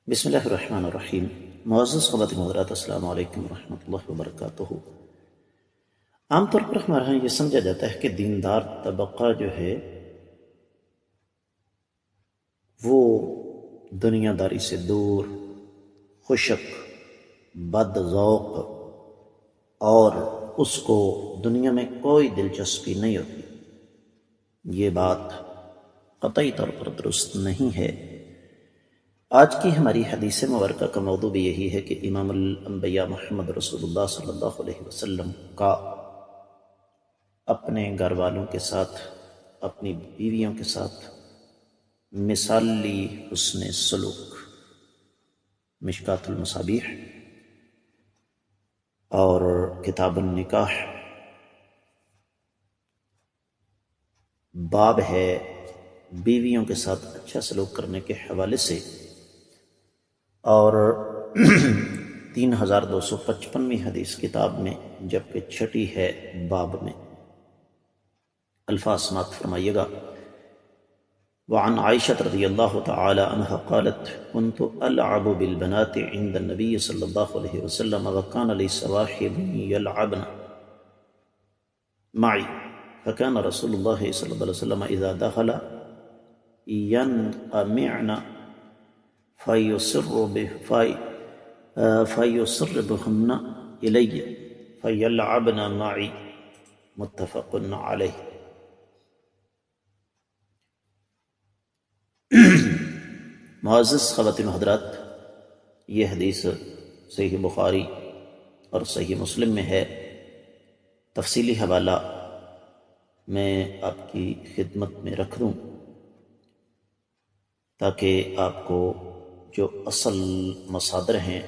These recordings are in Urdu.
بسم اللہ الرحمن الرحیم۔ معزز خواتین حضرات، السلام علیکم ورحمۃ اللہ وبرکاتہ۔ عام طور پر ہمارے یہاں یہ سمجھا جاتا ہے کہ دیندار طبقہ جو ہے وہ دنیا داری سے دور، خشک، بد ذوق اور اس کو دنیا میں کوئی دلچسپی نہیں ہوتی۔ یہ بات قطعی طور پر درست نہیں ہے۔ آج کی ہماری حدیث مبارکہ کا موضوع بھی یہی ہے کہ امام الانبیاء محمد رسول اللہ صلی اللہ علیہ وسلم کا اپنے گھر والوں کے ساتھ، اپنی بیویوں کے ساتھ مثالی حسن سلوک، مشکات المصابیح اور کتاب النکاح باب ہے بیویوں کے ساتھ اچھا سلوک کرنے کے حوالے سے، اور 3255ویں حدیث کتاب میں، جبکہ چھٹی ہے باب میں۔ الفاظ سماعت فرمائیے گا۔ وعن عائشة رضی اللہ تعالی عنہ قالت كنت ألعب بالبنات عند النبي صلی اللہ علیہ وسلم وكان لي صواحب يلعبن معي فكان رسول الله صلی اللہ علیہ وسلم إذا دخل ينقمعن فيصر بهن إلي فيلعبن معي متفق عليه۔ معزز خواتین و حضرات، یہ حدیث صحیح بخاری اور صحیح مسلم میں ہے۔ تفصیلی حوالہ میں آپ کی خدمت میں رکھ دوں تاکہ آپ کو جو اصل مصادر ہیں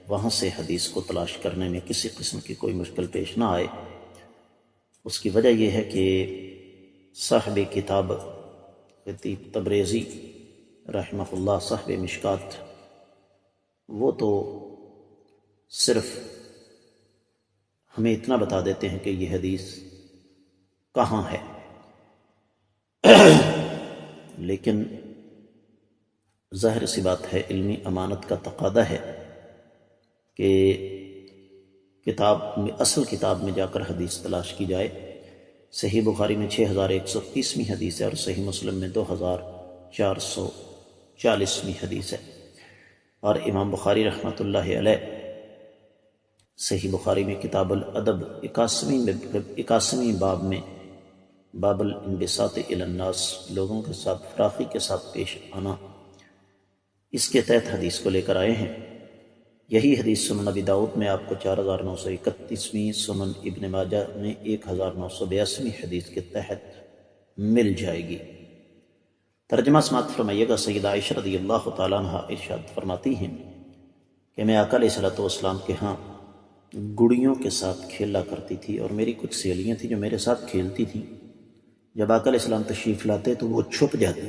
وہاں سے حدیث کو تلاش کرنے میں کسی قسم کی کوئی مشکل پیش نہ آئے۔ اس کی وجہ یہ ہے کہ صاحب کتاب خطیب تبریزی رحمہ اللہ، صاحب مشکات، وہ تو صرف ہمیں اتنا بتا دیتے ہیں کہ یہ حدیث کہاں ہے، لیکن ظاہر سی بات ہے، علمی امانت کا تقاضا ہے کہ کتاب میں، اصل کتاب میں جا کر حدیث تلاش کی جائے۔ صحیح بخاری میں 6130ویں حدیث ہے اور صحیح مسلم میں 2440ویں حدیث ہے، اور امام بخاری رحمۃ اللہ علیہ صحیح بخاری میں کتاب الادب 81ویں باب میں باب الانبساط الی الناس، لوگوں کے ساتھ فراخی کے ساتھ پیش آنا، اس کے تحت حدیث کو لے کر آئے ہیں۔ یہی حدیث سنن ابی داؤد میں آپ کو 4931ویں، سنن ابن ماجہ میں 1982ویں حدیث کے تحت مل جائے گی۔ ترجمہ سماعت فرمائیے گا۔ سیدہ عائشہ رضی اللہ تعالیٰ عنہ ارشاد فرماتی ہیں کہ میں آقا علیہ الصلوۃ والسلام کے ہاں گڑیوں کے ساتھ کھیلا کرتی تھی، اور میری کچھ سہیلیاں تھیں جو میرے ساتھ کھیلتی تھیں۔ جب آقا علیہ السلام تشریف لاتے تو وہ چھپ جاتی،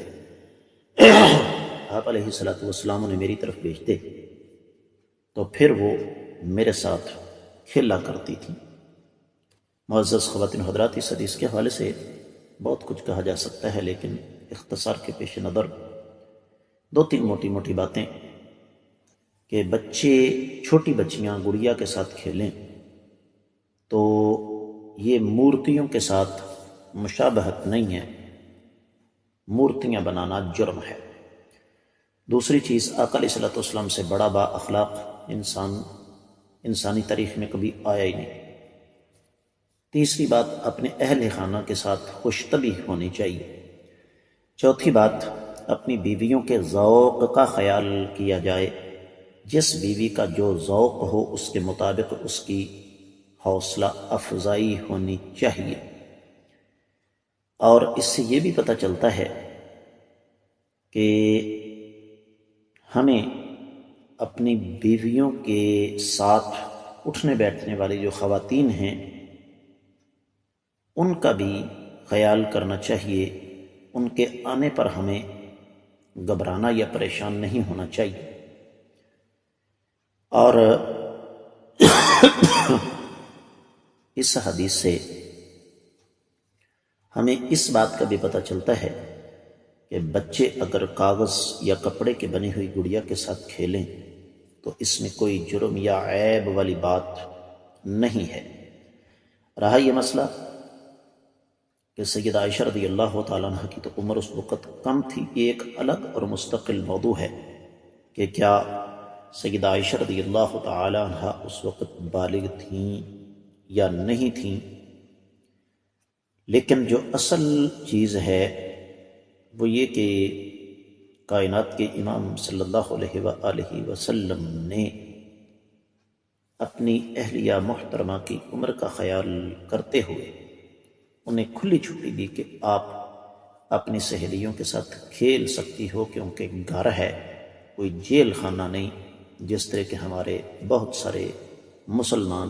آپ علیہ الصلوۃ والسلام انہیں میری طرف بھیجتے تو پھر وہ میرے ساتھ کھیلا کرتی تھی۔ معزز خواتین و حضرات، اس حدیث کے حوالے سے بہت کچھ کہا جا سکتا ہے، لیکن اختصار کے پیش نظر دو تین موٹی موٹی باتیں کہ بچے، چھوٹی بچیاں گڑیا کے ساتھ کھیلیں تو یہ مورتیوں کے ساتھ مشابہت نہیں ہے، مورتیاں بنانا جرم ہے۔ دوسری چیز، آقا علیہ الصلوۃ والسلام سے بڑا با اخلاق انسانی تاریخ میں کبھی آیا ہی نہیں۔ تیسری بات، اپنے اہل خانہ کے ساتھ خوش طبع ہونی چاہیے۔ چوتھی بات، اپنی بیویوں کے ذوق کا خیال کیا جائے، جس بیوی کا جو ذوق ہو اس کے مطابق اس کی حوصلہ افزائی ہونی چاہیے۔ اور اس سے یہ بھی پتہ چلتا ہے کہ ہمیں اپنی بیویوں کے ساتھ اٹھنے بیٹھنے والی جو خواتین ہیں ان کا بھی خیال کرنا چاہیے، ان کے آنے پر ہمیں گھبرانا یا پریشان نہیں ہونا چاہیے۔ اور اس حدیث سے ہمیں اس بات کا بھی پتہ چلتا ہے کہ بچے اگر کاغذ یا کپڑے کے بنی ہوئی گڑیا کے ساتھ کھیلیں تو اس میں کوئی جرم یا عیب والی بات نہیں ہے۔ رہا یہ مسئلہ کہ سیدہ عائشہ رضی اللہ تعالیٰ عنہ کی تو عمر اس وقت کم تھی، یہ ایک الگ اور مستقل موضوع ہے کہ کیا سیدہ عائشہ رضی اللہ تعالیٰ عنہ اس وقت بالغ تھیں یا نہیں تھیں، لیکن جو اصل چیز ہے وہ یہ کہ کائنات کے امام صلی اللہ علیہ وآلہ وسلم نے اپنی اہلیہ محترمہ کی عمر کا خیال کرتے ہوئے انہیں کھلی چھٹی دی کہ آپ اپنی سہیلیوں کے ساتھ کھیل سکتی ہو، کیونکہ گھر ہے، کوئی جیل خانہ نہیں، جس طرح کہ ہمارے بہت سارے مسلمان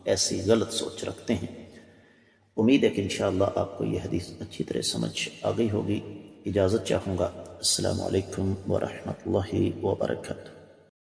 ایسی غلط سوچ رکھتے ہیں۔ امید ہے کہ انشاءاللہ آپ کو یہ حدیث اچھی طرح سمجھ آ گئی ہوگی۔ اجازت چاہوں گا۔ السلام علیکم ورحمۃ اللہ وبرکاتہ۔